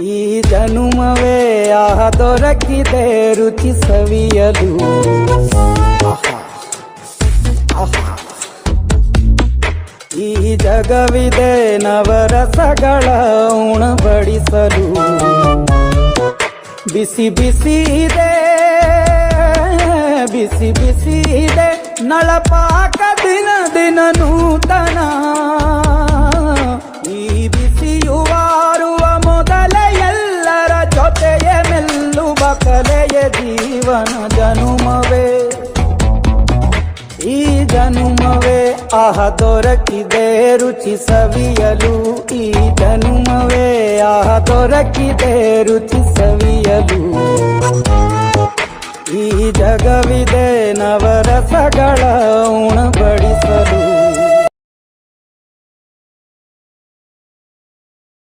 ಈ ಜನುಮವೇ ದೊರಕಿದೆ ರುಚಿ ಸವಿಯಲು. ಈ ಜಗವಿದೆ ನವರಸಗಳ ಉಣಬಡಿಸಲು. ಬಿಸಿ ಬಿಸಿ ಇದೆ, ಬಿಸಿ ಬಿಸಿ ಇದೆ ನಳಪಾಕ ದಿನ ದಿನ ನೂತನ. ಈ ಬಿಸಿಯುವಾರುವ ಮೊದಲೇ ಎಲ್ಲರ ಜೊತೆಯೇ ಮೆಲ್ಲುವ ಕಲೆಯ ಜೀವನ ಜನುಮವೇ. ಈ ಜನುಮವೇ ದೊರಕಿದೆ ರುಚಿ ಸವಿಯಲು. ಈ ಜನುಮವೇ ದೊರಕಿದೆ ರುಚಿ ಸವಿಯಲು. ಈ ಜಗವಿದೆ ನವರಸಗಳ ಉಣಬಡಿಸಲು.